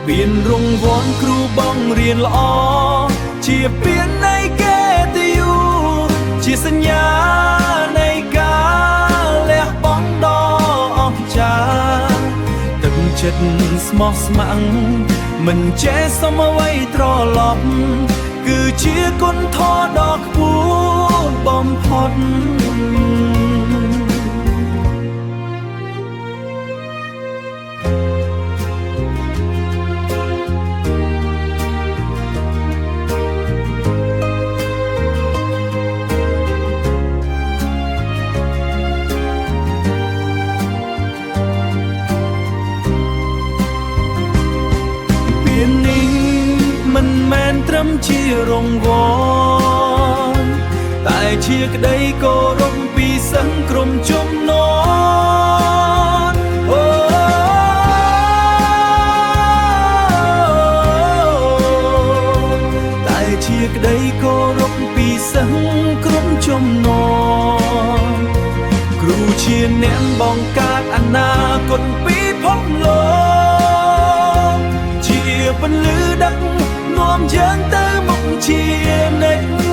មានរង្វាន់គ្រូបងរៀនល្អជាពាននៃកេតយូជាសញ្ញានៃការលះបង់ដ៏អស្ចារ្យទឹកចិត្តស្មោះស្ម័គ្រមិនចេះសុំអ្វីត្រឡប់គឺជាគុណធម៌ដ៏ខ្ពស់បំផុតនេះមិនមែនត្រឹមជារង្វាន់តែជាក្តីគោរពពីសិស្សក្រុមជំនាន់តែជាក្តីគោរពពីសិស្សក្រុមជំនាន់គ្រូជាអ្នកបង្កើតអនាគតពិភពលោកពន្លឺដឹកនាំយើងទៅមុខជានិច្ច